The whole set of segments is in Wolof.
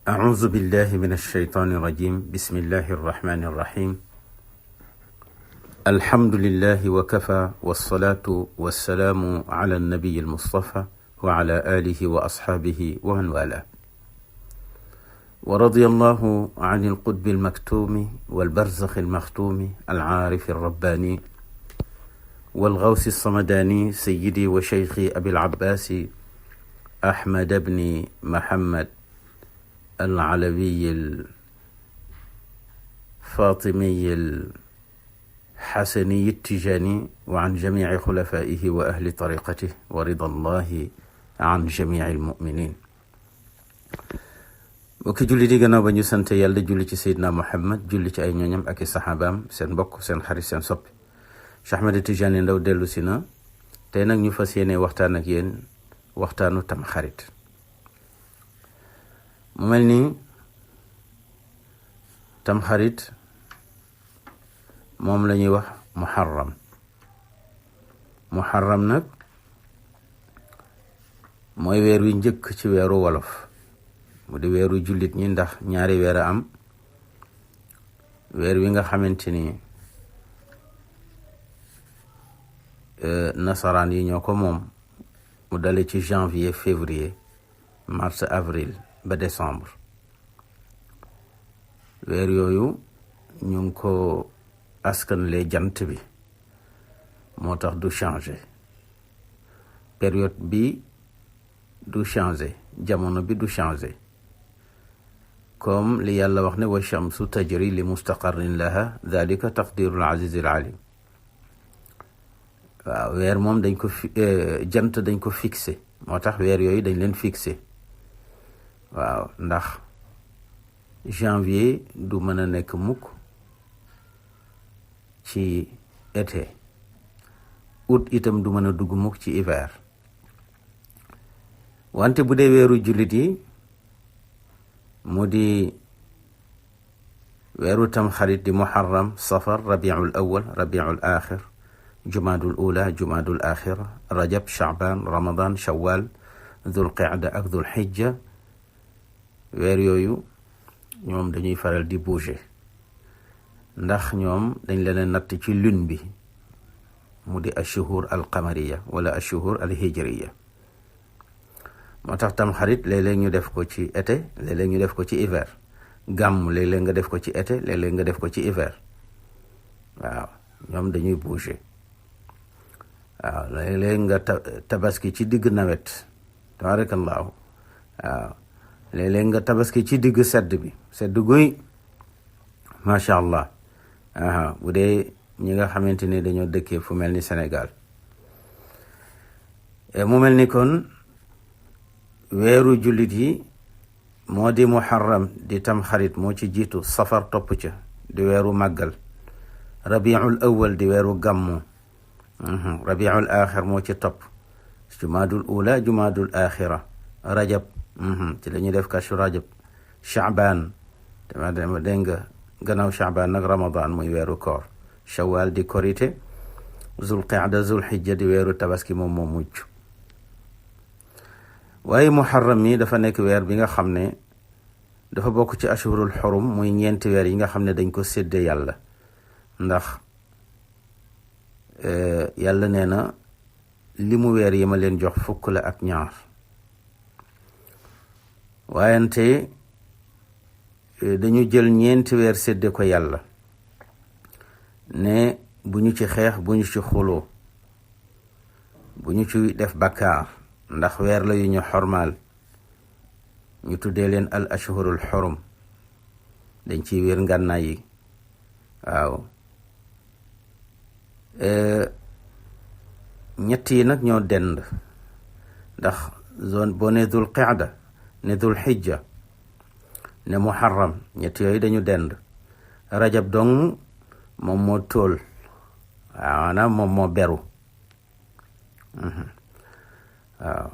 أعوذ بالله من الشيطان الرجيم. بسم الله الرحمن الرحيم. الحمد لله وكفى والصلاة والسلام على النبي المصطفى وعلى آله وأصحابه ومن والاه. ورضي الله عن القطب المكتوم والبرزخ المختوم العارف الرباني والغوث الصمداني سيدي وشيخي أبي العباس أحمد بن محمد العلوي الفاطمي الحسني التجاني وعن جميع خلفائه وأهل طريقته ورضا الله عن جميع المؤمنين. bokki julli di gannaaw ba ñu sant yàlla julli ci Seydina Muhammad julli ci ay ñooñam ak i saxaabaam seen mbokk seen xarit seen soppi Cheikh Ahmed Tidiane Ndao dellu si na tey nag ñu fas yéene waxtaan ak yéen waxtaanu tam xarit. mu mel ni tam xarit moom la ñuy wax muharram nag mooy weer wi njëkk ci weeru wolof mu di weeru jullit ñi ndax ñaari weer a am. weer wi nga xamante ni nasaraan yi ñoo ko moom mu dale ci janvier février mars avril ba décembre. weer yooyu ñu ngi ko askanle jant bi moo tax du changer, période bi du changer, jamono bi du changer, comme li yàlla wax ne wa shamsu tajri li mustaqarrin laha dalika taqdirul azizil alim. waaw weer moom dañ ko jant dañ ko fixé, moo tax weer yooyu dañ leen fixé. waaw ndax janvier du mën a nekk mukk ci été, août itam du mën a dugg mukk ci hiver. wante bu dee weeru jullit yi mu di weeru tamxarit di muharram, safar, rabiul awal, rabiul axir, jumaadul ula, jumaadul axira, rajab, shaaban, ramadan, shawal, dhul qicda ak dhul xijja. weer yooyu ñoom dañuy faral di bouger ndax ñoom dañ leen natt ci lune bi mu di ashuhur alqamariya wala ashuhur alhijriya. moo tax tamxarit léeg-léeg ñu def ko ci été, léeg-léeg ñu def ko ci hiver. gàmm léeg-léeg nga def ko ci été, léeg-léeg nga def ko ci hiver. waaw ñoom dañuy bouger. waaw léeg-léeg nga tabaski ci digg nawet, tabarakallahu. waaw léeg-léeg nga tabaski ci digg sedd bi, sedd guy macha allah. bu dee ñi nga xamante ni dañoo dëkkee fu mel ni Sénégal. mu mel ni kon weeru jullit yi moo di muharram di tamxarit moo ci jiitu, safar topp ca di weeru màggal, rabiul awal di weeru gàmmu, rabiul axir moo ci topp, jumaadul ula, jumaadul axira, rajab ci la ñuy def kashu rajab, shaaban dama dégg nga gannaaw shaaban nag ramadan muy weeru koor, shawal di korite, zul qicda zul xijja di weeru tabaski moom moo mujj. waaye muharram mi dafa nekk weer bi nga xam ne dafa bokk ci ashhurul xurum, muy ñeenti weer yi nga xam ne dañ ko séddee yàlla. ndax yàlla nee na li mu weer yi ma leen jox fukk la ak ñaar. waayante dañu jël ñeenti weer sédde ko yàlla ne bu ñu ci xeex, bu ñu ci xuloo, bu ñu ci def bakkaar, ndax weer la yu ñu xormaal. ñu tuddee leen al ashhurul xurum, dañ ciy wér ngànnaay yi. waaw ñett yi nag ñoo dend, ndax zone boo ne dul qicda ne dul xijja ne muharram, ñett yooyu dañu dend. rajab dong moom moo tóol, waaw maanaam moom moo beru. waaw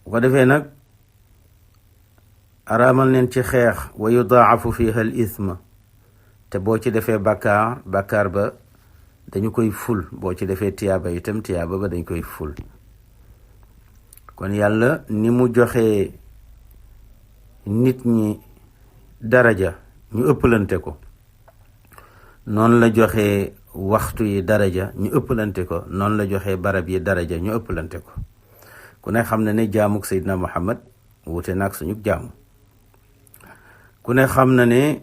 bu ko defee nag araamal neen ci xeex, wa yudaafu fiha al ithma, te boo ci defee bakkaar ba dañu koy ful, boo ci defee tiyaaba itam tiyaaba ba dañ koy ful. kon yàlla ni mu joxee nit ñi daraja ñu ëppalante ko, noonu la joxe waxtu yi daraja ñu ëppalante ko, noonu la joxe barab yi daraja ñu ëppalante ko. ku ne xam na ne jaamuk Seydina Muhammad wute naag suñu jaamu. ku ne xam na ne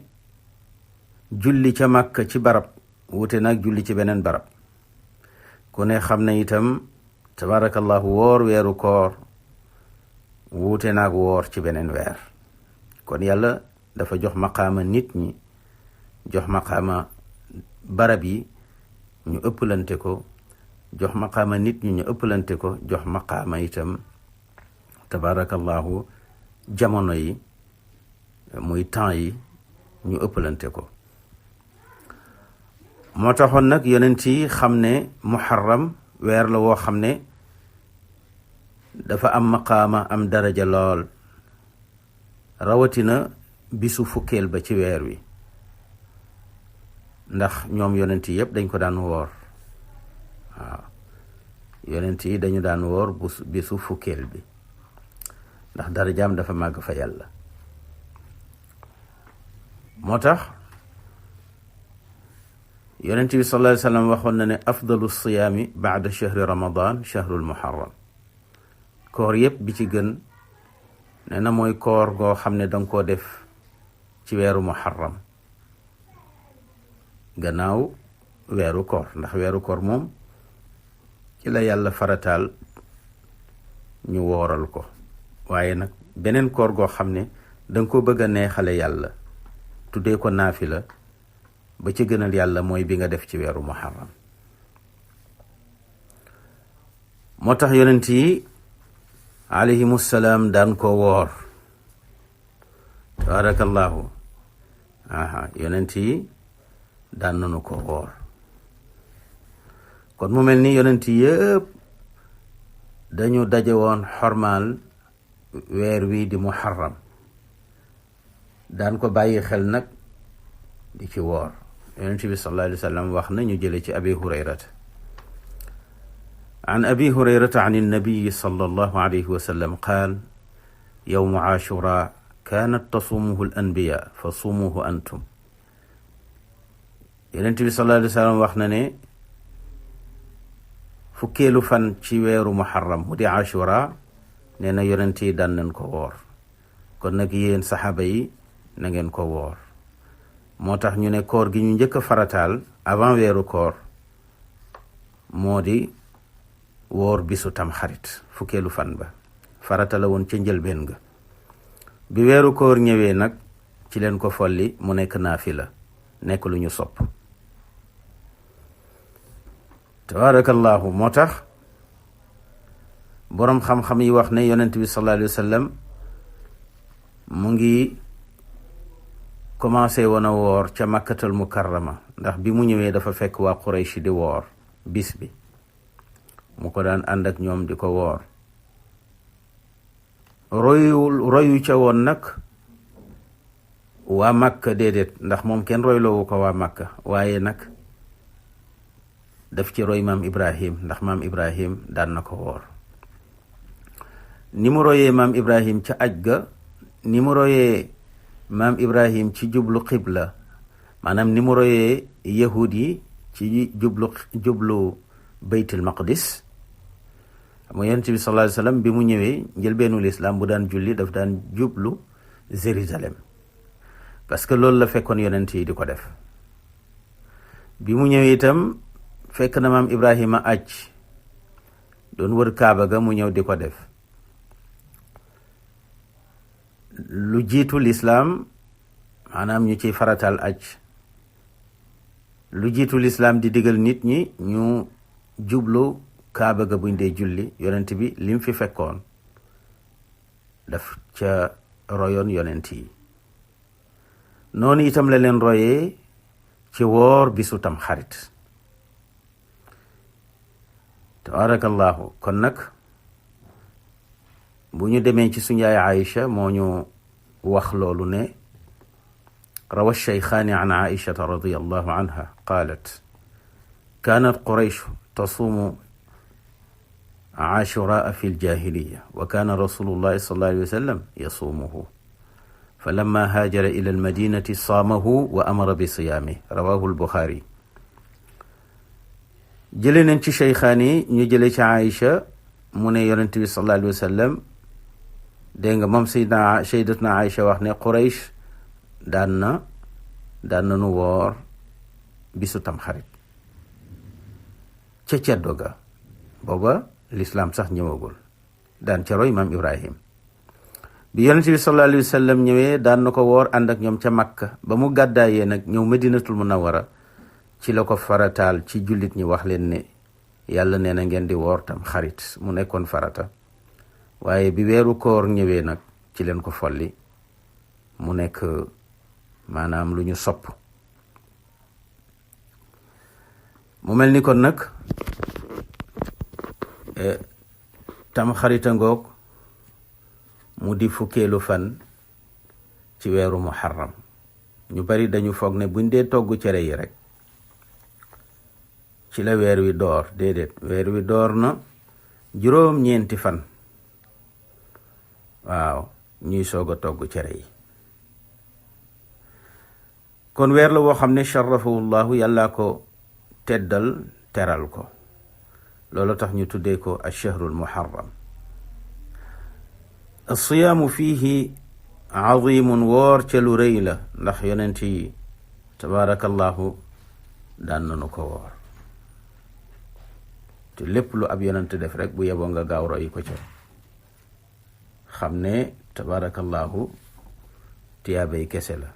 julli ca Makka ci barab wute naag julli ci beneen barab. ku ne xam na itam tabarakallahu woor weeru koor wuute naag woor ci beneen weer. kon yàlla dafa jox maqaama nit ñi, jox maqaama barab yi ñu ëppalante ko, jox maqaama nit ñi ñu ëppalante ko, jox maqaama itam tabarakallahu jamono yi muy temps yi ñu ëppalante ko. moo taxoon nag yonent yi xam ne muharram weer la woo xam ne dafa am maqaama am daraja lool, rawatina bisu fukkeel ba ci weer wi, ndax ñoom yonent yi yëpp dañ ko daan woor. waaw yonent yi dañu daan woor bisu fukkeel bi ndax darajaam dafa màgg fa yàlla. moo tax yonent bi sallallahu alayhi wa sallam waxoon na ne afdalu siyaami baada chahri ramadan chahrul muharram. koor yëpp bi ci gën nee na mooy koor goo xam ne danga koo def ci weeru muharram gannaaw weeru koor, ndax weeru koor moom ci la yàlla farataal ñu wooral ko. waaye nag beneen koor goo xam ne danga ko bëgg a neexale yàlla tuddee ko naafila, ba ci gënal yàlla mooy bi nga def ci weeru muharram. moo tax yonent yi alayhimu salaam daan ko woor. tabarakallahu yonent yi daan nanu ko woor. kon mu mel ni yonent yëpp dañu daje woon xormaal weer wi di muharram, daan ko bàyyi xel nag di ci woor. yonent bi sallallahu alayhi wa sallam wax na, ñu jële ci abi hurayrata an abi hurayrata an annabiyi sallallahu alayhi wa sallam qaal yawmu ashura kaanat tasumuhu al anbiya fa sumuhu antum. yonent bi sallallahu alayhi wa sallam wax na ne fukkeelu fan ci weeru muharram mu di ashura nee na yonent yi daan nañ ko woor. kon nag yéen saxaaba yi na ngeen ko woor. moo tax ñu ne koor gi ñu njëkk a farataal avant weeru koor moo di woor bisu tam xarit, fukkeelu fan ba farata la woon ca njëlbeen ga. bi weeru koor ñëwee nag ci leen ko folli mu nekk naafila, nekk lu ñu sopp. tabarakallahu. moo tax boroom xam-xam yi wax ne yonent bi sallallahu alayhi wa sallam mu ngi commencé woon a woor ca makkatal mukarrama, ndax bi mu ñëwee dafa fekk waa Quraysh di woor bis bi, mu ko daan ànd ak ñoom di ko woor. royu ca woon nag waa Makka déedéet, ndax moom kenn royloowu ko waa Makka, waaye nag daf ci roy maam Ibrahim, ndax maam Ibrahim daan na ko woor. ni mu royee maam Ibrahim ca aj ga, ni mu royee maam Ibrahim ci jublu xibla, maanaam ni mu royee yahud yi ci jublu baytul maqdis. mu yonent bi sallallahu alayhi wa sallam bi mu ñëwee njëlbeenul islam bu daan julli daf daan jublu Jérusalem, parce que loolu la fekkoon yonent yi di ko def. bi mu ñëwee itam fekk na maam Ibrahima aj doon wër kaaba ga, mu ñëw di ko def. lu jiitu lislaam, maanaam ñu ciy faratal aj, lu jiitu lislaam di digal nit ñi ñu jublu kaaba ga buñ dee julli, yonent bi lim fi fekkoon daf ca royoon yonent yi. noonu itam la leen royee ci woor bisu tam xarit. tabarakallahu. kon nag bu ñu demee ci suñu yaay Aïcha moo ñu wax loolu ne rawa shaykhaani an Aïchata radiyallahu anha qaalat kaanat Quraysh tasuumu Ashuraa fi ljahiliya wa kaana rasulullahi sallallahu alayhi wa sallam yasuumuhu. fa lamma haajara ila almadinati saamahu wa amara bi siyaami rawahu albuxaari. jële nañ ci cheykhaani ñu jële ci Aïcha mu ne yonent bi sallallahu alayhi wa sallam dégg nga moom sayyidatuna Aïcha wax ne Quraysh daan nanu woor bisu tamxarit ca ceddo ga, booba lislaam sax ñëwagul, daan ca roy maam Ibrahim. bi yonent bi sallallahu alayhi wa sallam ñëwee daan na ko woor ànd ak ñoom ca Makka. ba mu gàddaayee nag ñëw Madinatul Munawwara ci la ko farataal ci jullit ñi wax leen ne yàlla nee na ngeen di woor tam xarit, mu nekkoon farata. waaye bi weeru koor ñëwee nag ci leen ko folli mu nekk maanaam lu ñu sopp. mu mel ni kon nag tam xarita ngoog mu di fukkeelu fan ci weeru muharram. ñu bari dañu foog ne buñ dee togg cere yi rek ci la weer wi door. déedéet, weer wi door na juróom-ñeenti fan, waaw, ñuy soog a togg cere yi. kon weer la woo xam ne sharafahu llahu, yàllaa ko teddal teral ko. loolu tax ñu tuddee ko ash-shahrul muharram. as-siyaamu fiihi azimun, woor ca lu rëy la, ndax yonent yi tabaarakallahu daan nañu ko woor. te lépp lu ab yonent def rek bu yeboo nga gaaw roy ko ca, xam ne tabaarakallahu tiyaabay kese la.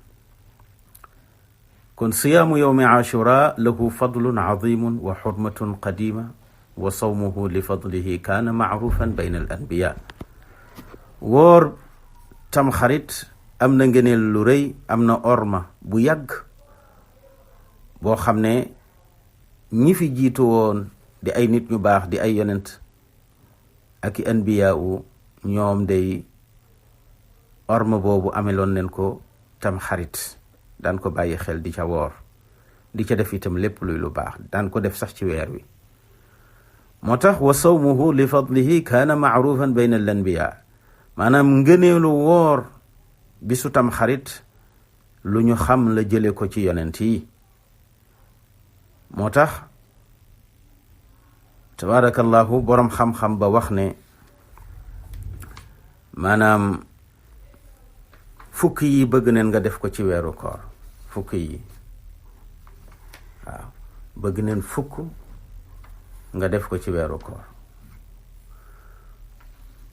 kon siyaamu yowmi ashura lahu fadlun azimun wa xurmatun qadima wa sawmuhu li fadlihi kaana maarufan bayna al anbiya. woor tamxarit am na ngëneel lu rëy, am na orma bu yàgg boo xam ne ñi fi jiitu woon di ay nit ñu baax, di ay yonent ak i anbiya u ñoom day orma boobu ameloon leen ko tamxarit, daan ko bàyyi xel di ca woor, di ca def itam lépp luy lu baax, daan ko def sax ci weer wi. moo tax wa sawmuhu li fadlihi kaana maarufan bayna al anbiya, maanaam ngëneelu woor bisu tam xarit lu ñu xam la jële ko ci yonent yi. moo tax tabaarakallahu boroom xam-xam ba wax ne maanaam fukk yi bëgg neen nga def ko ci weeru koor. fukk yi waaw bëgg neen fukk nga def ko ci weeru koor.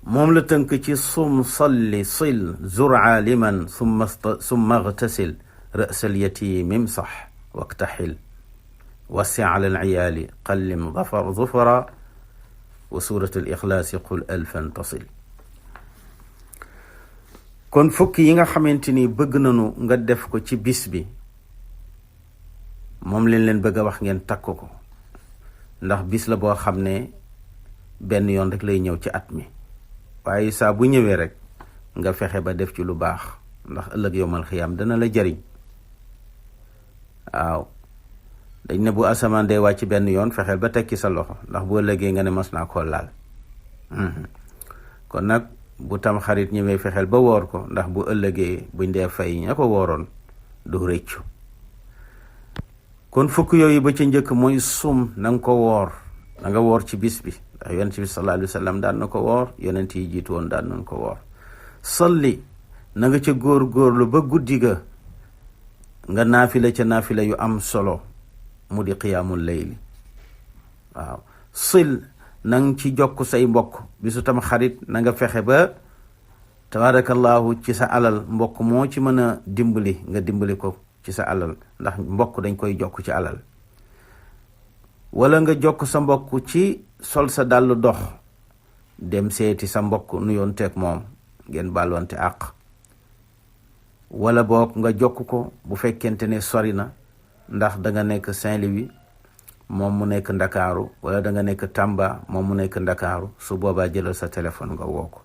moom la tënk ci sum salli sil zur aaliman summa igtasil ra'sal yatiimi imsax waktaxil wasi ala alciyaali qallim zufara wa surat al ixlaasi qul alfan tasil. kon fukk yi nga xamante ni bëgg nañu nga def ko ci bis bi moom leen bëgg a wax ngeen takk ko, ndax bis la boo xam ne benn yoon rek lay ñëw ci at mi. waaye saa bu ñëwee rek nga fexe ba def ci lu baax, ndax ëllëg yowmal xiyaam dana la jariñ. waaw dañ ne bu asamaan day wàcc benn yoon fexeel ba tekki sa loxo, ndax bu ëllëgee nga ne mas naa koo laal. kon nag bu tam xarit ñëwee fexeel ba woor ko, ndax bu ëllëgee buñ dee fay ña ko wooroon du rëccu. kon fukk yooyu ba ca njëkk mooy sum, na nga ko woor, na nga woor ci bis bi, ndax yonent bi sallallahu alayhi wa sallam daan na ko woor, yonent yi jiitu woon daan nañ ko woor. salli, na nga ca góor-góorlu ba guddi ga nga naafila ca naafila yu am solo mu di qiyaamul layli. waaw sil, na nga ci jokk say mbokk bisu tam xarit, na nga fexe ba tabaarakallahu ci sa alal mbokk moo ci mën a dimbali nga dimbali ko ci sa alal, ndax mbokk dañ koy jokk ci alal. wala nga jokk sa mbokk ci sol sa dàll dox dem seeti sa mbokk nuyoon teeg moom ngeen bàlloonte àq. wala boog nga jokk ko bu fekkente ne sori na, ndax da nga nekk Saint-Louis moom mu nekk Ndakaaru, wala da nga nekk Tamba moom mu nekk Ndakaaru, su boobaa jëlal sa téléphone nga woo ko.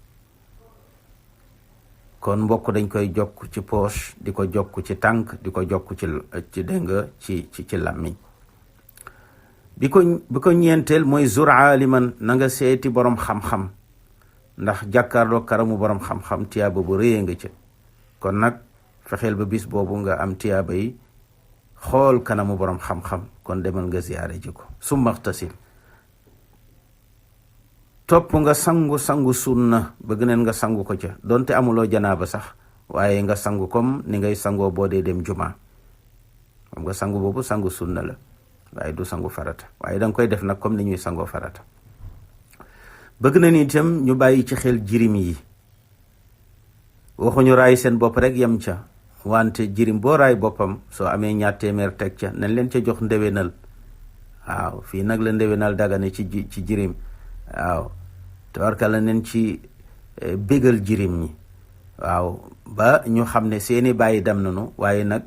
kon mbokk dañ koy jokk ci poche, di ko jokk ci tànk, di ko jokk ci dégg nga ci làmmiñ. bi ko ñeenteel mooy zur aaliman, na nga seeti borom xam-xam, ndax jàkkaarloo karamu borom xam-xam tiyaaba bu rëyee nga ca. kon nag fexeel ba bis boobu nga am tiyaaba yi xool kanamu borom xam-xam kon demal nga ziyaare ji ko. summa xtasil, topp nga sangu sunna, bëgg neen nga sangu ko ca donte amuloo janaaba sax, waaye nga sangu comme ni ngay sangoo boo dee dem jumaa. xam nga sangu boobu sangu sunna la waaye du sangu farata, waaye danga koy def nag comme ni ñuy sangoo farata. bëgg na ni itam ñu bàyyi ci xel jirim yi, waxuñu raay seen bopp rek yem ca, wante jirim boo raay boppam soo amee ñaar téeméer teg ca nañ leen ca jox ndewenal. waaw fii nag la ndewenal dagane ci jirim. waaw tabarkalla nañ ci bégal jirim ñi, waaw ba ñu xam ne seeni bàyyi dem nañu, waaye nag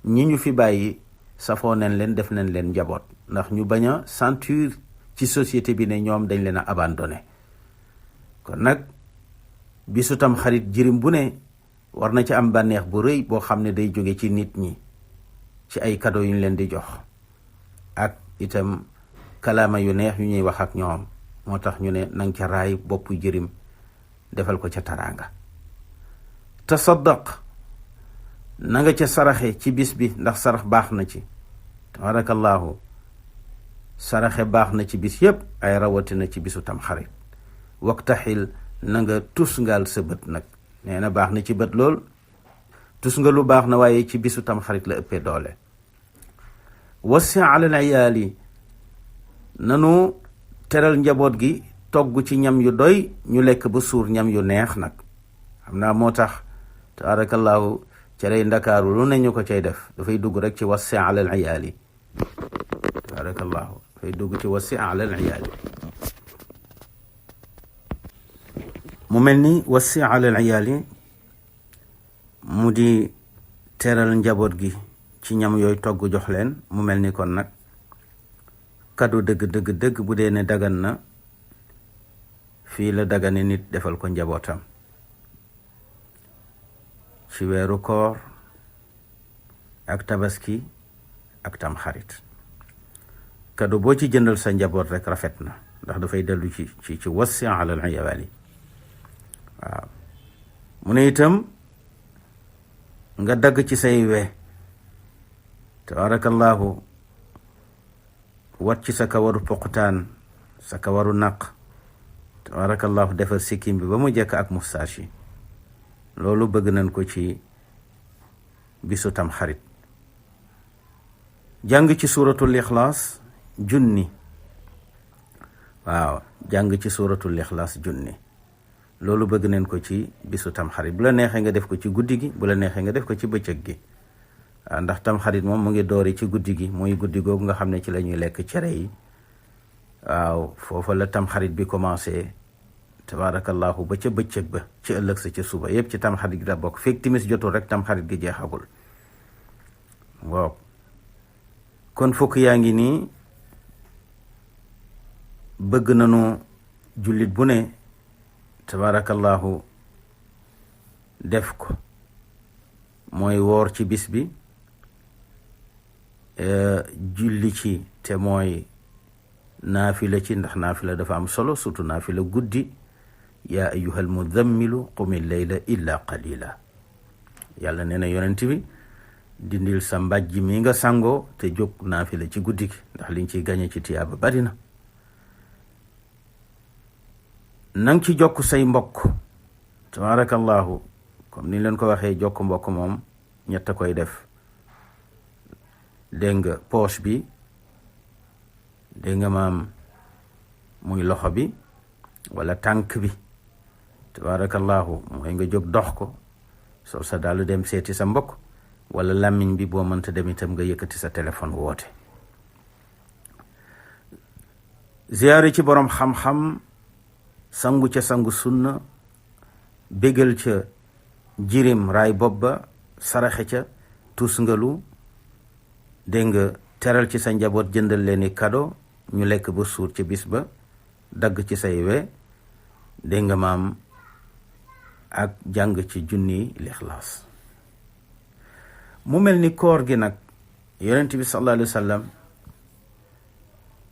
ñi ñu fi bàyyi safoo nañ leen, def nañ leen njaboot, ndax ñu bañ a sentir ci société bi ne ñoom dañ leen a abandonné. kon nag bisu tam xarit jirim bu ne war na ci am bànneex bu rëy boo xam ne day jóge ci nit ñi ci ay cadeau yu ñu leen di jox ak itam kalaama yu neex yu ñuy wax ak ñoom. moo tax ñu ne nang ca raay boppu jirim defal ko ca taraanga. tasaddaq, na nga ca saraxe ci bis bi, ndax sarax baax na ci. tabarakallahu, saraxe baax na ci bis yépp, ay rawatina ci bisu tam xarit. waktaxil, na nga tusngaal sa bët nag, nee na baax na ci bët lool. tusnga lu baax na, waaye ci bisu tam xarit la ëppee doole. wasi alal iyaali, nanu teral njaboot gi, togg ci ñam yu doy, ñu lekk ba suur, ñam yu neex nag. xam naa moo tax tabarakallahu cerey ndakaaru lu ne ñu ko cay def, dafay dugg rek ci wasi alal iyaali. tabarakallahu dafay dugg ci wasi alal iyaali. mu mel ni wasi alal iyaali mu di teral njaboot gi ci ñam yooyu togg jox leen. mu mel ni kon nag kado dëgg bu dee ne dagan na, fii la dagane nit defal ko njabootam ci weeru koor ak tabaski ak tam xarit. kado boo ci jëndal sa njaboot rek rafet na, ndax dafay dellu ci wasi alal iyaali. waaw mu ne itam nga dagg ci say we, tabarakallahu, wat ci sa kawaru poqtaan, sa kawaru naq, tabarakallahu, defar sikkim bi ba mu jekk ak moustache yi. loolu bëgg nañ ko ci bisu tam xarit. jàng ci suuratul ixlaas junni. waaw jàng ci suuratul ixlaas junni, loolu bëgg nañ ko ci bisu tam xarit. bu la neexee nga def ko ci guddi gi, bu la neexee nga def ko ci bëccëg gi. waaw ndax tam xarit moom mu ngi doori ci guddi gi, mooy guddi googu nga xam ne ci la ñuy lekk cere yi. waaw foofa la tam xarit bi commencé, tabarakallahu, ba ca bëccëg ba, ci ëllëg sa ca suba, yépp ci tam xarit gi la bokk. fekk timis jotul rek tam xarit gi jeexagul. waaw kon fukk yaa ngi nii, bëgg nañu jullit bu ne tabarakallahu def ko. mooy woor ci bis bi, julli ci, te mooy naafila ci, ndax naafila dafa am solo, surtout naafila guddi. yaa ayyuhal mudammilu qumil layla illa qalila. yàlla nee na yonent bi dindil sa mbàjj mi nga sangoo te jóg naafila ci guddi gi, ndax liñ ciy gañe ci tiyaaba bari na. nang ci jokk say mbokk, tabarakallahu, comme ni leen ko waxee, jokk mbokk moom ñett a koy def. dégg nga poche bi, dégg nga maam muy loxo bi wala tànk bi, tabarakallahu, mooy nga jóg dox ko, soo sa daal dem seeti sa mbokk, wala làmmiñ bi boo mënta dem itam nga yëkkati sa téléphone woote. ziyaare ci borom xam-xam, sangu ca sangu sunna, bégal ca jirim, raay bopp ba, saraxe ca, tusngalu, dégg nga teral ci sa njaboot, jëndal leeni kado, ñu lekk ba suur ci bis ba, dagg ci say we, dégg nga maam, ak jàng ci junni lixlaas. mu mel ni koor gi nag yonent bi sallallahu alayhi wa sallam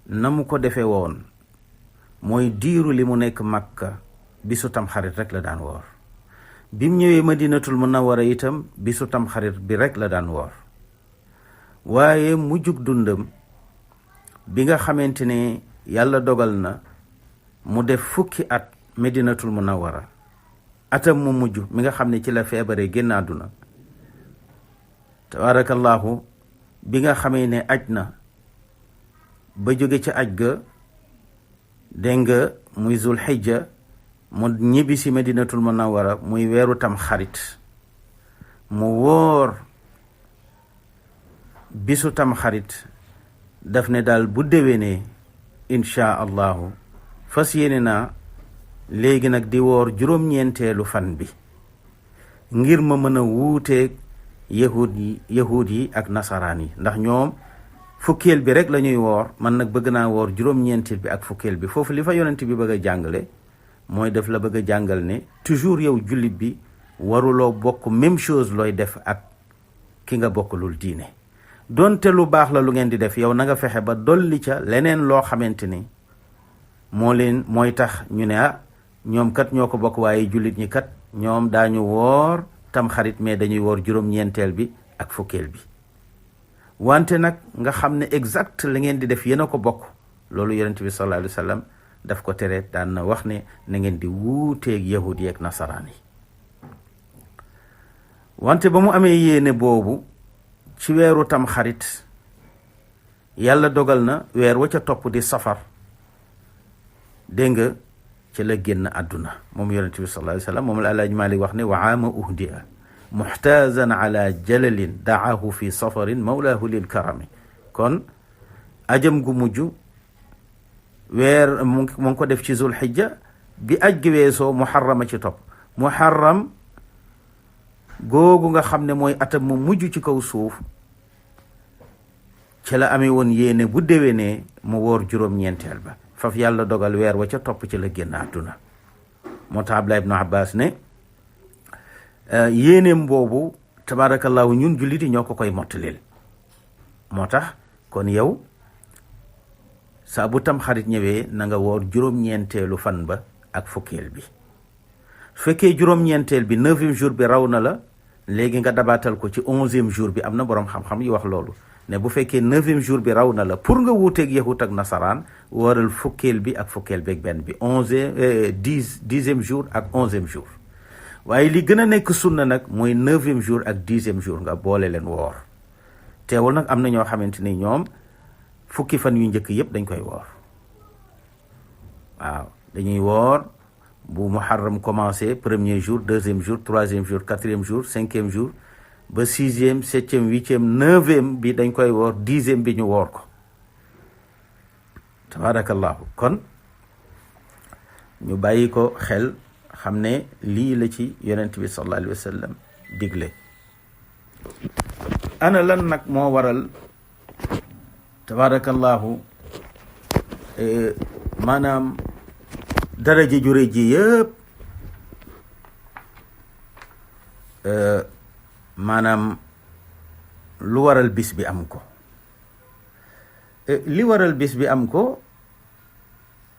na mu ko defee woon mooy diiru li mu nekk Makka bisu tam xarit rek la daan woor. bim ñëwee Madinatul Munawwara itam bisu tamxarit bi rek la daan woor. waaye mujjug dundam bi nga xamante ne yàlla dogal na mu def fukki at Madinatul Munawwara, atam mu mujj mi nga xam ne ci la feebaree génn àdduna, tabarakallahu bi nga xamee ne aj na ba jóge ca aj ga, dégg nga muy zul xijja, mu ñibbi si Madinatul Munawwara muy weeru tam xarit, mu wóor bisu tam xarit, daf ne daal bu déwénee inchaa allahu fas yéene naa léegi nag di woor juróom-ñeenteelu fan bi ngir ma mën a wuuteeg yahud yi ak nasaraan yi, ndax ñoom fukkeel bi rek la ñuy woor, man nag bëgg naa woor juróom-ñeenteel bi ak fukkeel bi. foofu li fa yonent bi bëgg a jàngale mooy def la bëgg a jàngal ne toujours yow jullit bi waruloo bokk même chose looy def ak ki nga bokkulul diine. donte lu baax la lu ngeen di def, yow na nga fexe ba dolli ca leneen loo xamante ni mooy tax ñu ne ñoom kat ñoo ko bokk, waaye jullit ñi kat ñoom daañu woor tam xarit mais dañuy woor juróom-ñeenteel bi ak fukkeel bi. wante nag nga xam ne exact la ngeen di def yéen a ko bokk, loolu yonent bi sallallahu alayhi wa sallam daf ko tere, daan na wax ne na ngeen di wuuteeg yahud yi ak nasaraan yi. wante ba mu amee yéene boobu ci weeru tam xarit, yàlla dogal na weer wa ca topp di safar, dégg nga ci la génn àdduna moom yonent bi sallallahu alayhi wa sallam. moom la Alaaji Maalik wax ne wa aama uhdiya muxtaazan ala jalalin daahu fi safarin mawlaahu lil karami. kon ajam gu mujj weer mu ngi ko def ci zul xijja, bi aj gi weesoo muharrama ci topp. muharram googu nga xam ne mooy atam mu mujj ci kaw suuf, ci la amee woon yéene bu déwénee mu woor juróom-ñeenteel ba, faf yàlla dogal weer wa ca topp ci la génn àdduna. moo tax Abdullah ibnu Abbas ne yéeneem boobu tabarakallahu ñun jullit yi ñoo ko koy mottalil. moo tax kon yow saa bu tam xarit ñëwee na nga woor juróom-ñeenteelu fan ba ak fukkeel bi. su fekkee juróom-ñeenteel bi 9e jour bi raw na la, léegi nga dabaatal ko ci 11e jour bi. am na boroom xam-xam yi wax loolu, ne bu fekkee 9e jour bi raw na la, pour nga wuuteeg yahut ak nasaraan, waral fukkeel bi ak fukkeel beeg benn bi, 10e jour ak 11e jour. waaye li gën a nekk sunna nag mooy 9e jour ak 10e jour nga boole leen woor. teewul nag am na ñoo xamante ni ñoom fukki fan yu njëkk yëpp dañ koy woor. waaw dañuy woor bu muharram commencé 1er jour, 2e jour, 3e jour, 4e jour, 5e jour ba 6e, 7e, 8e, 9e bi dañ koy woor, 10e bi ñu woor ko. tabarakallahu. kon ñu bàyyi ko xel, xam ne lii la ci yonent bi sallallahu alayhi wa sallam digle. ana lan nag moo waral tabarakallahu maanaam daraja ju rëy ji yëpp maanaam lu waral bis bi am ko? li waral bis bi am ko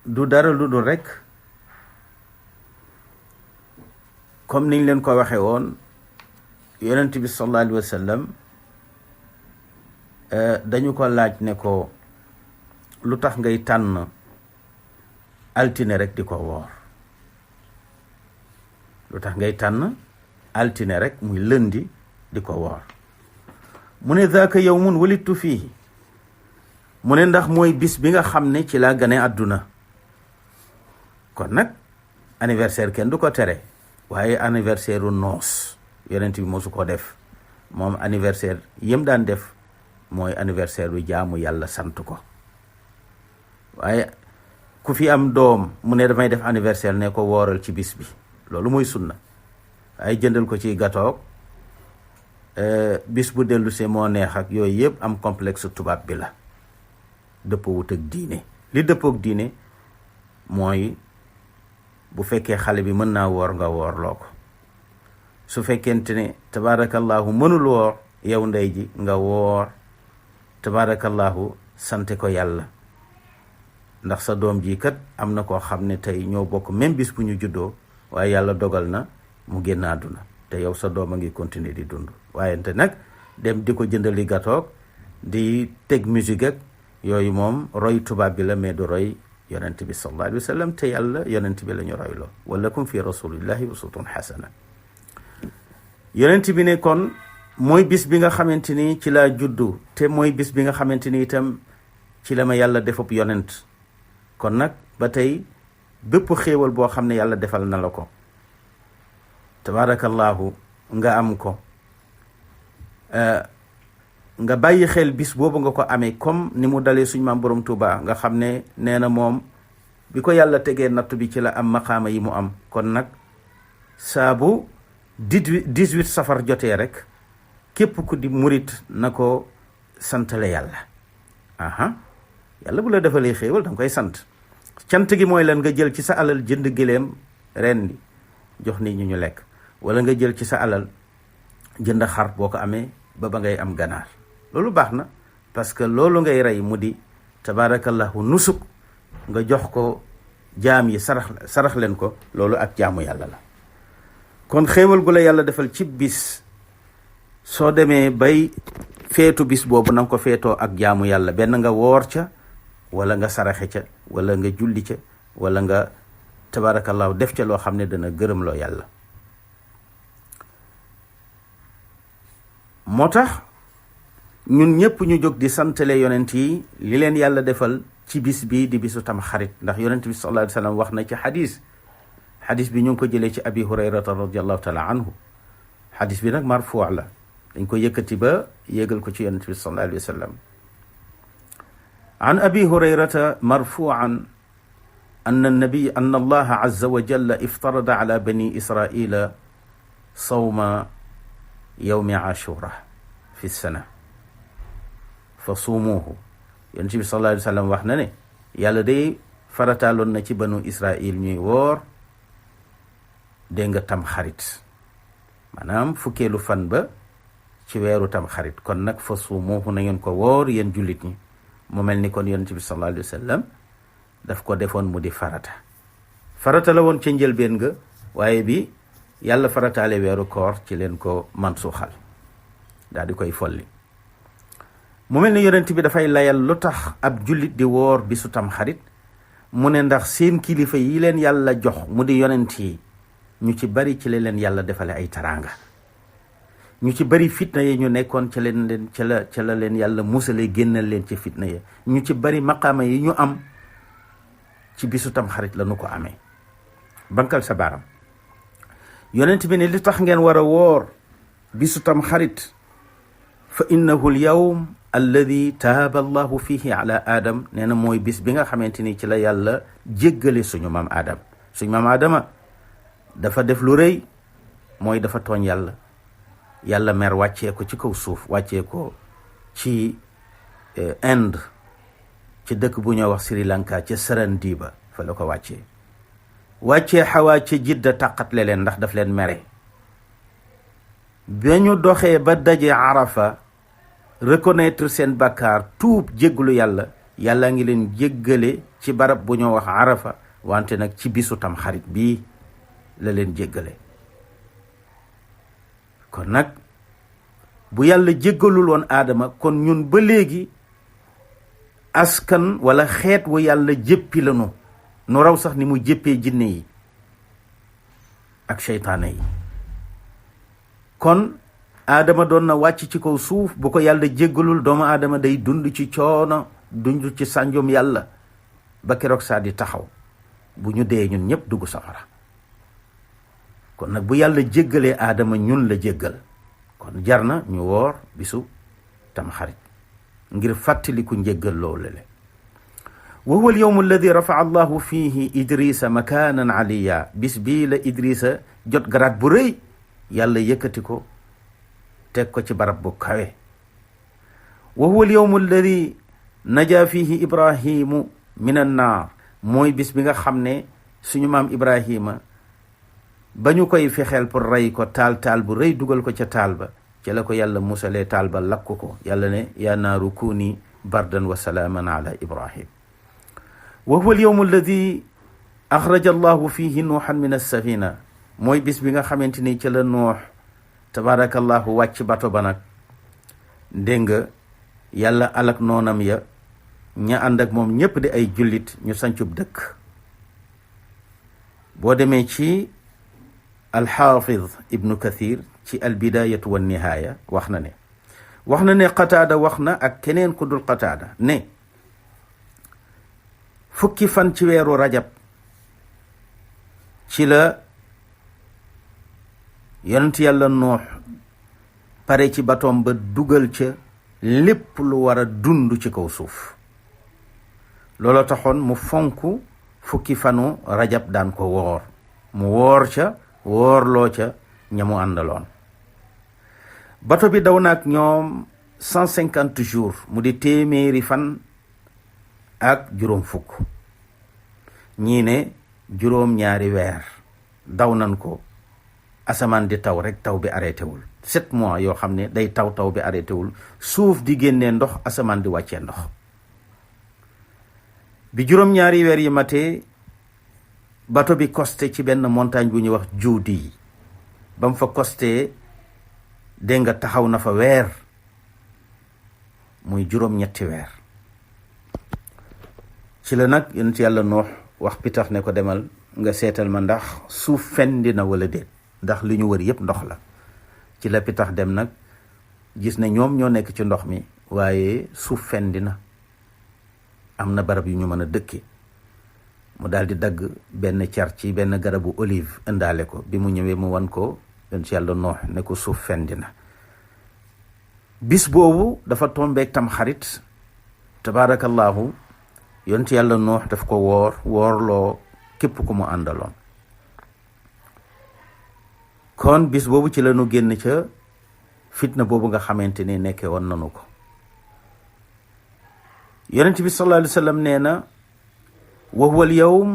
du dara lu dul rek comme niñ leen ko waxe woon, yonent bi sallallahu alayhi wa sallam dañu ko laaj ne ko lu tax ngay tànn altine rek di ko woor? lu tax ngay tànn altine rek muy lundi di ko woor? mu ne zaaka yawmun walittu fiihi, mu ne ndax mooy bis bi nga xam ne ci laa gane àdduna. kon nag anniversaire kenn du ko tere, waaye anniversaire u noos yonent bi mosu ko def. moom anniversaire yëm daan def mooy anniversaire bu jaamu yàlla sant ko. waaye ku fi am doom mu ne damay def anniversaire, ne ko wooral ci bis bi, loolu mooy sunna. ay jëndal ko ci gâteau bis bu dellu see moo neex ak yooyu yëpp am complexe tubaab bi la, dëppoo wut ak diine. li dëppoo ak diine mooy bu fekkee xale bi mën naa woor nga woorloo ko. su fekkente ne tabarakallahu mënul woor, yow ndey ji nga woor tabarakallahu sante ko yàlla, ndax sa doom ji kat am na koo xam ne tey ñoo bokk même bis bu ñu juddoo, waaye yàlla dogal na mu génn àdduna te yow sa doom a ngi continuer di dund. waaye te nag dem di ko jëndali gatoog di teg musique ak yooyu moom roy tubaab bi la mais du roy yonent bi sallallahu alayhi wa sallam te yàlla yonent bi la ñu roy loo walakum fi rasulillahi uswatun hasana. yonent bi ne kon mooy bis bi nga xamante ni ci laa juddu te mooy bis bi nga xamante ni itam ci la ma yàlla defub yonent. kon nag ba tey bépp xéewal boo xam ne yàlla defal na la ko tabarakallahu nga am ko nga bàyyi xel bis boobu nga ko amee comme ni mu dalee suñ maam borom Tuuba nga xam ne nee na moom bi ko yàlla tegee nattu bi ci la am maqaama yi mu am. kon nag saabu 18 safar jotee rek képp ku di murit na ko santale yàlla. yàlla bu la defalee xéewal danga koy sant. cant gi mooy lan nga jël ci sa alal jënd gëléem ren di jox nit ñi ñu lekk, wala nga jël ci sa alal jënd xar boo ko amee ba ngay am ganaar. loolu baax na parce que loolu ngay rey mu di tabaarakallahu nusuk nga jox ko jaam yi sarax leen ko, loolu ak jaamu yàlla la. kon xéewal gu la yàlla defal ci bis soo demee bay feetu bis boobu na nga ko feetoo ak jaamu yàlla, benn nga woor ca wala nga saraxe ca wala nga julli ca wala nga tabarakallahu def ca loo xam ne dana gërëm loo yàlla. moo tax ñun ñëpp ñu jóg di santale yonent yi li leen yàlla defal ci bis bi di bisu tam xarit, ndax yonent bi sallallahu alayhi wa sallam wax na ci xadis bi ñu ngi ko jëlee ci abi hurayrata radiallahu taala anhu. xadis bi nag marfuu la, dañ ko yëkkati ba yéegal ko ci yonent bi sallallahu alayhi wa sallam. an abi hurayrata marfuan anna allaha azza wa jalla iftarada ala bani israila sawma yawmi ashura fi sana fa suumuhu. yonent bi sallallahu alayhi wa sallam wax na ne yàlla day farataaloon na ci banu israil ñuy woor dégg nga tam xarit, maanaam fukkeelu fan ba ci weeru tam xarit. kon nag fa suumuhu na ngeen ko woor yéen jullit ñi. mu mel ni kon yonent bi sallallahu alayhi wa sallam daf ko defoon mu di farata la woon ca njëlbeen nga, waaye bi yàlla farataale weeru koor ci leen ko mansuuxal daal di koy folli. mu mel ni yonent bi dafay layal lu tax ab jullit di woor bisu tam xarit. mu ne ndax seen kilifa yi leen yàlla jox mu di yonent yi ñu ci bari ci leen yàlla defale ay taraanga, ñu ci bari fitna yi ñu nekkoon ca la leen yàlla musale génnal leen ci fitna yi. ñu ci bari maqaama yi ñu am ci bisu tam xarit la nu ko amee. bankal sa baaram. yonent bi ne li tax ngeen war a woor bisu tam xarit fa innahu al-yawm alladi taaba allahu fihi ala adam. nee na mooy bis bi nga xamante ni ci la yàlla jéggale suñu maam Adam. suñu maam Adama dafa def lu rëy, mooy dafa tooñ yàlla. yàlla mer wàccee ko ci kaw suuf, wàccee ko ci Inde, ci dëkk bu ñoo wax Sri Lanka, ca Sarandiba fa la ko wàccee Xawaa ca Jidda tàqatle leen ndax daf leen mere. ba ñu doxee ba daje Arafa reconnaître seen bakkaar, tuub jégglu yàlla ngi leen jéggale ci barab bu ñoo wax Arafa, wante nag ci bisu tam xarit bii la leen jéggale. kon nag bu yàlla jéggalul woon aadama, kon ñun ba léegi askan wala xeet wu yàlla jéppi lanu, nu raw sax ni mu jéppee jinne yi ak seytaane yi. kon aadama doon na wàcc ci kaw suuf, bu ko yàlla jéggalul doomu aadama day dund ci coono, dund ci sànjum yàlla ba keroog saa di taxaw. bu ñu dee ñun ñëpp dugg safara. kon nag bu yàlla jéggalee aadama ñun la jéggal. kon jar na ñu woor bisu tamxarit ngir fàttaliku njéggal loolu le. wa huwa al-yawm alladi rafaa allahu fihi idrisa makanan aliya. bis bii la idrisa jot garaat bu rëy, yàlla yëkkati ko teg ko ci barab bu kawe. wa huwa al-yawm alladi naja fihi ibrahimu min annaar. mooy bis bi nga xam ne suñu maam Ibrahima ba ñu koy fexeel pour rey ko, taal bu rëy dugal ko ca taal ba, ca la ko yàlla musalee taal ba lakk ko. yàlla ne yaa naaru kuuni bardan wa salaaman ala Ibrahim. wa huwa al-yawm alladi axraja allahu fihi nuuhan min as-safina. mooy bis bi nga xamante ni ci la Nuux tabaarakallahu wàcc bato ba nag dégg nga yàlla alak noonam ya ña ànd ak moom ñépp di ay jullit ñu sancub dëkk. boo demee ci alxaafid ibnu kathir ci albidayatu wa nihaaya wax na ne qataada wax na ak keneen ku dul qataada ne fukki fan ci weeru rajab ci la yonent yàlla Nuux pare ci batoom ba dugal ca lépp lu war a dund ci kaw suuf. looloo taxoon mu fonk fukki fanu rajab daan ko woor mu woor ca woorloo ca ñamu àndaloon. bato bi daw naag ñoom 150 jours mu di téeméeri fan ak juróom fukk, ñii ne juróom ñaari weer daw nan ko. asamaan di taw rek taw bi arrêté wul 7 mois yoo xam ne day taw bi arrêté wul, suuf di génnee ndox, asamaan di wàccee ndox. bi juróom ñaari weer yi matee bato bi costé ci benn montagne bu ñuy wax Juudi. ba mu fa costé dégg nga taxaw na fa weer, muy juróom ñetti weer. ci la nag yonent yàlla Nuux wax pitax ne ko demal nga seetal ma ndax suuf fendi na wala déet, ndax li ñu wër yépp ndox la. ci la pitax dem nag gis ne ñoom ñoo nekk ci ndox mi waaye suuf fendi na, am na barab yu ñu mën a dëkke. mu daal di dagg benn car ci benn garabu olive indaale ko. bi mu ñëwee mu wan ko yonent yàlla Nuux ne ko suuf fendi na. bis boobu dafa tombeek tam xarit tabaarakallahu. yonent yàlla Nuux daf ko woorloo képp ku mu àndaloon. kon bis boobu ci la ñu génn ca fitna boobu nga xamante ni nekke woon nanu ko. yonent bi sallallahu alayhi wa sallam nee na wa huwa al yawm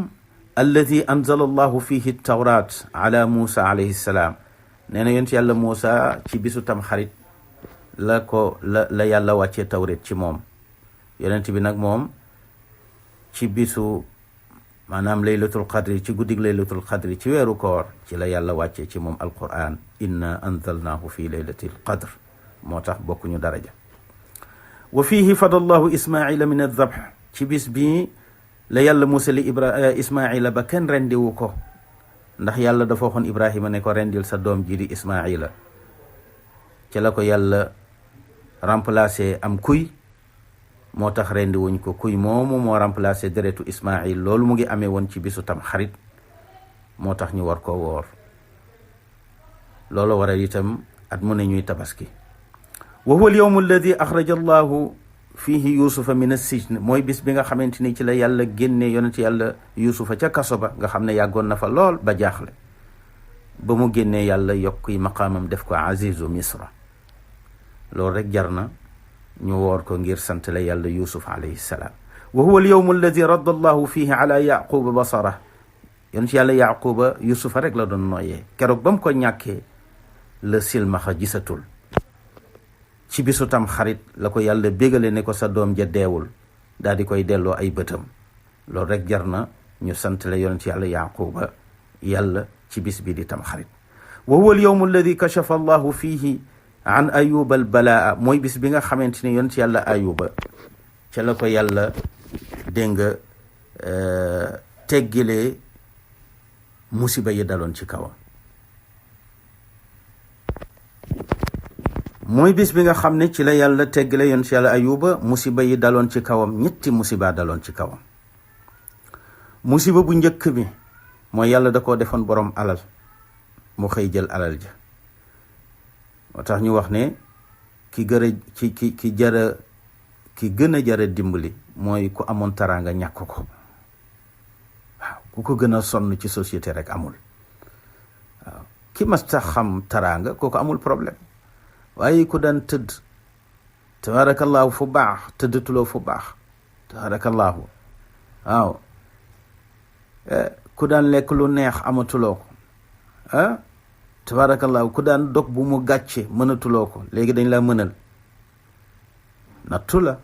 alladi anzala allahu fihi tawrat ala Musa alayhi salaam. nee na yonent yàlla Musa ci bisu tam xarit la yàlla wàccee tawret ci moom. yonent bi nag moom ci bisu maanaam laylatul qadri, ci guddig laylatul qadri ci weeru koor ci la yàlla wàccee ci moom alquran. inna anzalnahu fi laylatil qadr, moo tax bokkuñu daraja. wa fihi fadallahu ismaila min adhabh. ci bis bii la yàlla musali ismaila ba kenn rendiwu ko, ndax yàlla dafa waxoon Ibrahima ne ko rendil sa doom ji di ismaila. ci la ko yàlla remplacé am kuy, moo tax rendi wuñ ko. kuy moomu moo remplacé deretu Ismaïl. loolu mu ngi amee woon ci bisu tam xarit, moo tax ñu war koo woor. loolu waral itam at mu ne ñuy tabaski. wa huwa al yawm alladi axraja allahu fihi yusufa min as-sijn. mooy bis bi nga xamante ni ci la yàlla génne yonent yàlla yusufa ca kaso ba, nga xam ne yàggoon na fa lool ba jaaxle. ba mu génnee yàlla yokk yi maqaamam def ko azizu misra. loolu rek jar na ñu woor ko ngir sant la yàlla yusuf alayhi salaam. wa huwa al yawm alladi radda allahu fihi ala yaquba basara. yonent yàlla yaquba yusufa rek la doon nooyee. keroog ba mu ko ñàkkee la silmaxa gisatul. ci bisu tam xarit la ko yàlla bégale ne ko sa doom ja deewul, daal di koy delloo ay bëtam. loolu rek jar na ñu sant la yonent yàlla yaquba yàlla ci bis bi di tam xarit. wa huwa al yawm alladi kashafa allahu fihi an ayuba al balaa. mooy bis bi nga xamante ni yonent yàlla ayuba ca la ko yàlla dégg nga teggilee musiba yi daloon ci kawam. mooy bis bi nga xam ne ci la yàlla teggile yonent yàlla ayuba musiba yi daloon ci kawam. ñetti musiba daloon ci kawam. musiba bu njëkk bi mooy yàlla da koo defoon borom alal, mu xëy jël alal ja. moo tax ñu wax ne ki gën a jara dimbali mooy ku amoon taraanga ñàkk ko. waaw ku ko gën a sonn ci société rek amul. waaw ki mas tax xam taraanga kooku amul problème. waaye ku daan tëdd tabarakallahu fu baax tëddatuloo fu baax tabarakallahu. waaw ku daan lekk lu neex amatuloo ko. tabarakallahu ku daan dog bu mu gàcce mënatuloo ko, léegi dañ la mënal. nattu la,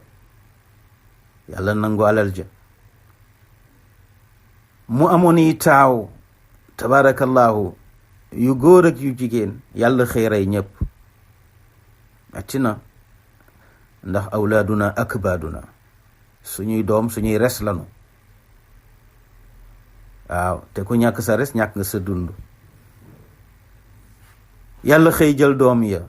yàlla nangu alal ja. mu amoon yi taaw tabarakallahu yu góor ak yu jigéen yàlla xëy rey ñëpp metti na ndax awlaaduna akbaaduna suñuy doom suñuy res lanu waaw te ku ñàkk sa res ñàkk nga sa dund yàlla xëy jël doom ya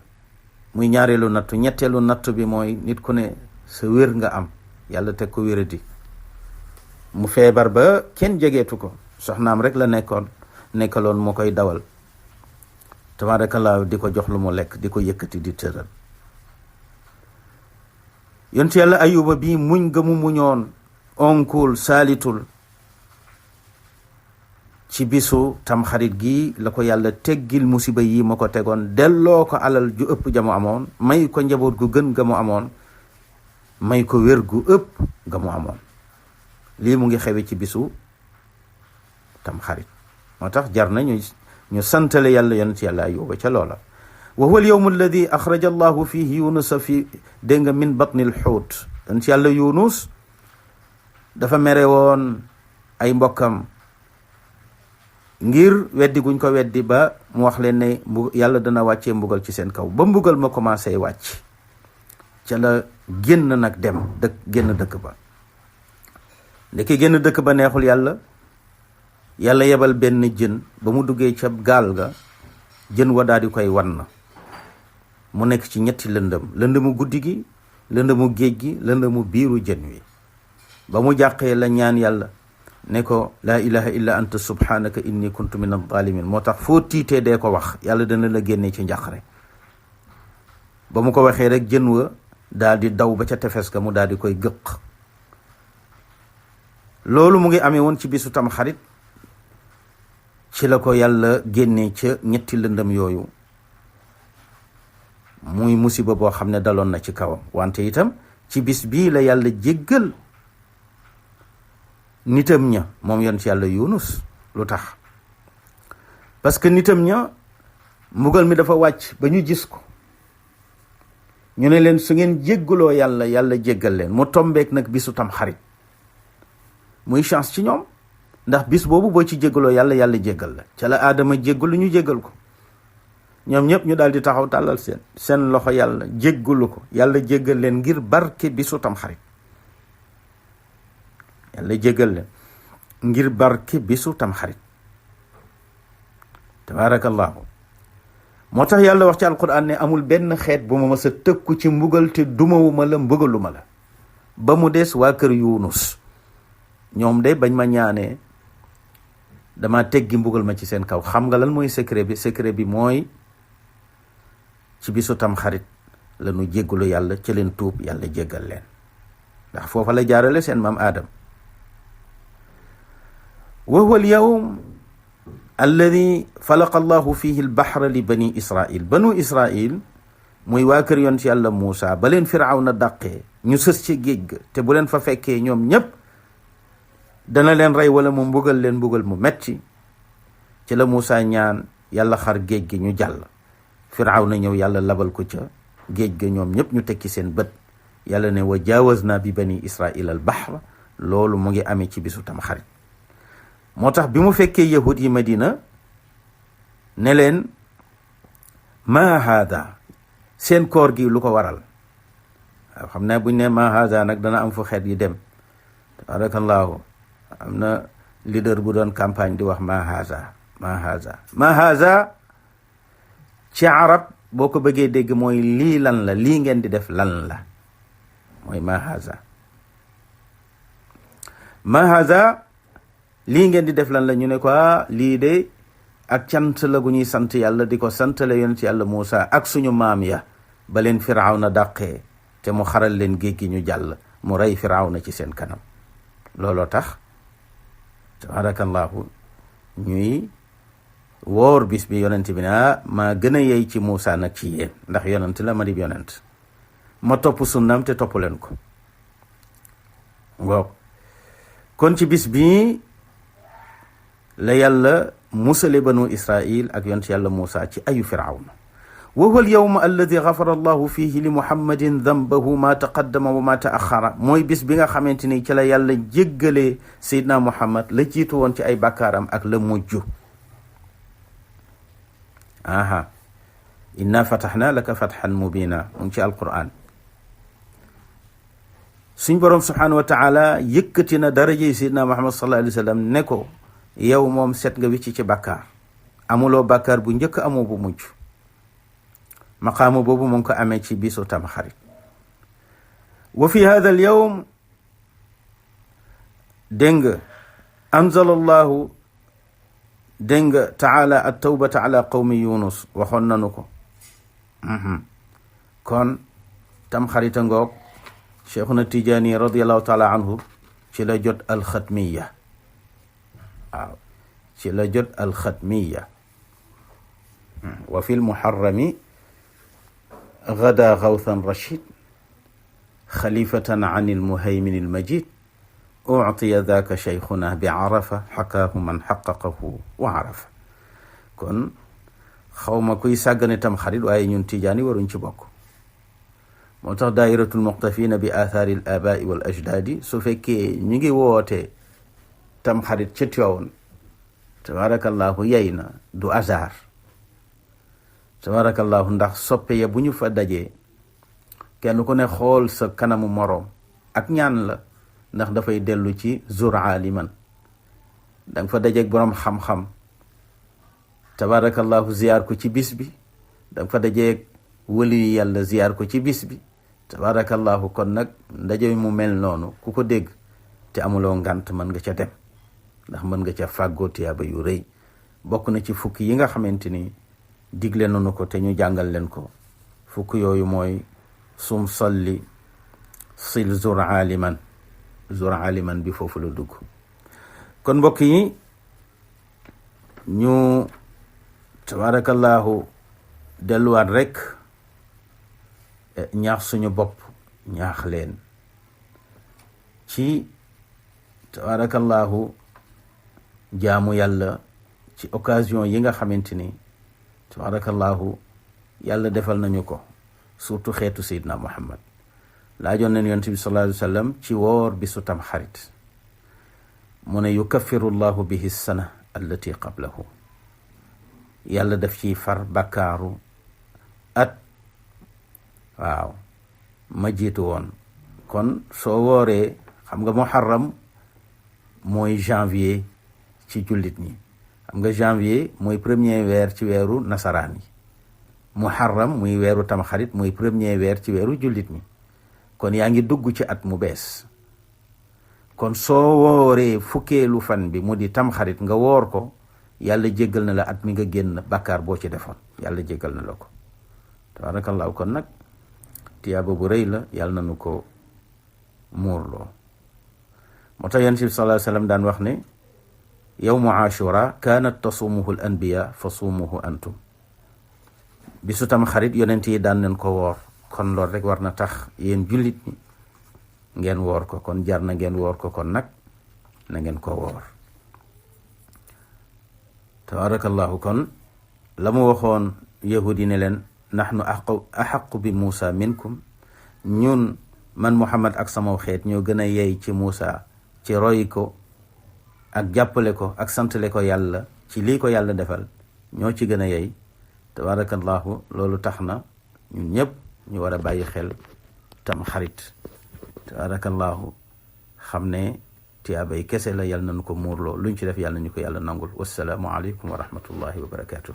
muy ñaareelu nattu ñetteelu nattu bi mooy nit ku ne sa wér nga am yàlla teg ko wéradi mu feebar ba kenn jegeetu ko soxnaam rek la nekkaloon moo koy dawal tabaarakallaahu di ko jox lu mu lekk di ko yëkkati di tëral yonent yàlla ayuba bii muñ ga mu muñoon onkul saalitul ci bisu tamxarit gi la ko yàlla teggil musiba yi ma ko tegoon delloo ko alal ju ëpp ja mu amoon may ko njaboot gu gën ga mu amoon may ko wér gu ëpp ga mu amoon lii mu ngi xewe ci bisu tamxarit moo tax jar na ñu santale yàlla yonent yàlla ayuba ca loola wa huwa al-yawm alladi axraja allahu fihi yunusa fi dégg nga min batni al-xuut yonent yàlla yunus dafa mere woon ay mbokkam ngir weddi guñ ko weddi ba mu wax leen ne yàlla dana wàccee mbugal ci seen kaw ba mbugal ma commencé wàcc ca la génn nag dem génn dëkk ba ndeke génn dëkk ba neexul yàlla yebal benn jën ba mu duggee ca gaal ga jën wa daal di koy wan mu nekk ci ñetti lëndëmu guddi gi lëndëmu géej gi lëndëmu biiru jën wi ba mu jàqee la ñaan yàlla ne ko laa ilaha illa anta subhanaka inni kuntu min adh-dhalimin moo tax foo tiitee dee ko wax yàlla dana la génnee ci njàqare ba mu ko waxee rek jën wa daal di daw ba ca tefes ga mu daal di koy gëq loolu mu ngi amee woon ci bisu tam xarit ci la ko yàlla génnee ca ñetti lëndëm yooyu muy musiba boo xam ne daloon na ci kawam wante itam ci bis bii la yàlla jéggal nitam ña moom yonent yàlla yunus lu tax parce que nitam ña mbugal mi dafa wàcc ba ñu gis ko ñu ne leen su ngeen jéggaloo yàlla jéggal leen mu tombeek nag bisu tam xarit muy chance ci ñoom ndax bis boobu boo ci jéggaloo yàlla jéggal la ca la aadama jéggalu ñu jéggal ko ñoom ñëpp ñu daal di taxaw tàllal seen loxo yàlla jéggalu ko yàlla jéggal leen ngir barke bisu tam xarit yàlla jéggal leen ngir barke bisu tam xarit tabaarakallaahu moo tax yàlla wax ci alquran ne amul benn xeet bu ma mës a tëkku ci mbugal te dumawuma la mbugaluma la ba mu des waa kër yunus ñoom de bañ ma ñaanee dama teggi mbugal ma ci seen kaw xam nga lan mooy secret bi mooy ci bisu tam xarit la ñu jéggalu yàlla ci leen tuub yàlla jéggal leen ndax foofa la jaarale seen maam aadam wa huwa al-yawm alladi falaqa allahu fihi al-bahra li bani israil banu israil muy waa kër yonent yàlla Muusa ba leen Firawna dàqee ñu sës ci géej ga te bu leen fa fekkee ñoom ñépp dana leen rey wala mu mbugal leen mbugal mu metti ci la Muusa ñaan yàlla xar géej gi ñu jàll Firawna ñëw yàlla labal ko ca géej ga ñoom ñépp ñu tekki seen bët yàlla ne wa jaawazna bi bani israil al-bahra loolu mu ngi amee ci bisu tam xarit moo tax bi mu fekkee yahud yi Madina ne leen ma haada seen koor gi lu ko waral waaw xam naa buñ ne ma haada nag dana am fu xeet yi dem tabarakallahu am na leader bu doon campagne di wax ma haada ci arab boo ko bëggee dégg mooy lii lan la lii ngeen di def lan la mooy ma haada lii ngeen di def lan la ñu ne ko lii de ak cant la gu ñuy sant yàlla di ko santale yonent yàlla Muusa ak suñu maam ya ba leen Firawna dàqee te mu xaral leen géej gi ñu jàll mu rey Firawna ci seen kanam looloo tax tabarakallahu ñuy woor bis bi yonent bi ne maa gën a yey ci Muusa nag ci yéen ndax yonent la ma di yonent ma topp sunnam te topp leen ko kon ci bis bi la yàlla musale banu israil ak yonent yàlla Muusa ci ayu Firawna wa huwa al-yawma alladi gafara allahu fihi li muhammadin dambahu ma taqaddama wa ma taaxara mooy bis bi nga xamante ni ci la yàlla jéggalee Seydina Muhammad la jiitu woon ci ay bàkkaaram ak la mujj inna fataxna laka fatxan mubina mu ngi ci alquran. suñ boroom subhanahu wa taala yëkkati na darajey sayyidina Muhammad sallallahu alayhi wa sallam ne ko yow moom set nga wicc ci bàkkaar, amuloo bàkkaar bu njëkk amoo bu mujj. maqaamu boobu mu ngi ko amee ci bisu tamxarit. wa fi hada al yawm dégg nga anzala allahu dégg nga taala at tawbata ala qawmi yunus waxoon nanu ko. kon tamxarita ngoog cheikhuna tijaani radiallahu taala anhu ci la jot alxatmiya. waaw ci la jot alxatmiya. wa fi lmuharrami gada gawthan rachid xalifatan an ilmuhaymin ilmajid uctiya daka cheikhuna bi arafa xakaahu man xaqaqahu wa arafa. kon xawma kuy sàggane tam xarit waaye ñun tijaani waruñ ci bokk. moo tax daayiratul muqtafina bi aathaari al abaai wal ajdaadi su fekkee ñu ngi woote tam xarit ca Tiwaawan tabarakallahu yey na du hasard. tabarakallahu ndax soppe ya bu ñu fa dajee kenn ku ne xool sa kanamu moroom ak ñaan la, ndax dafay dellu ci zur aaliman. da nga fa dajeeg boroom xam-xam tabarakallahu ziyaar ko ci bis bi, da nga fa dajeeg wali yàlla ziyaar ko ci bis bi tabarakallahu. kon nag ndaje mu mel noonu ku ko dégg te amuloo ngant mën nga ca dem, ndax mën nga ca fàggoo tiyaaba yu rëy. bokk na ci fukk yi nga xamante ni digle nanu ko te ñu jàngal leen ko. fukk yooyu mooy sum salli sil zur aliman. zur aliman bi foofu la dugg. kon mbokk yi ñu tabarakallahu delluwaat rek ñaax suñu bopp, ñaax leen ci tabarakallahu jaamu yàlla ci occasion yi nga xamante ni tabarakallahu yàlla defal nañu ko, surtout xeetu Seydina Muhammad. laajoon nañ yonent bi sallallahu alayhi wa sallam ci woor bisu tam xarit, mu ne yukaffiru llahu bihi sana allati qablahu. yàlla daf ciy far bakkaaru at waaw ma jiitu woon. kon soo wooree, xam nga muharram mooy janvier ci jullit ñi, xam nga janvier mooy premier weer ci weeru nasaraan yi, muharram muy weeru tamxarit mooy premier weer ci weeru jullit ñi. kon yaa ngi dugg ci at mu bees. kon soo wooree fukkeelu fan bi mu di tamxarit nga woor ko, yàlla jéggal na la at mi nga génn bàkkaar boo ci defoon, yàlla jéggal na la ko tabarakallahu. kon nag tiyaaba bu rëy la, yàlla nañu ko muurloo. moo tax yonent bi sallallahu alayhi wa sallam daan wax ne yawmu ashura kaanat tasumuhu al anbiya fa sumuhu antum. bisu tam xarit yonent yi daan nañ ko woor, kon loolu rek war na tax yéen jullit ñi ngeen woor ko. kon jar na ngeen woor ko, kon nag na ngeen ko woor tabarakallahu. kon la mu waxoon yahudi ne leen nahnu axaqu bi Muusa minkum, ñun man Muhammad ak sama xeet ñoo gën a yey ci Muusa ci roy ko ak jàppale ko ak santale ko yàlla ci lii ko yàlla defal, ñoo ci gën a yey tabarakallahu. loolu tax na ñun ñëpp ñu war a bàyyi xel tam xarit tabarakallahu, xam ne tiyaabay kese la, yàlla nañu ko muurloo. luñ ci def yàlla nañu ko yàlla nangul. wassalaamu aleykum wa rahmatullahi wa barakatuh.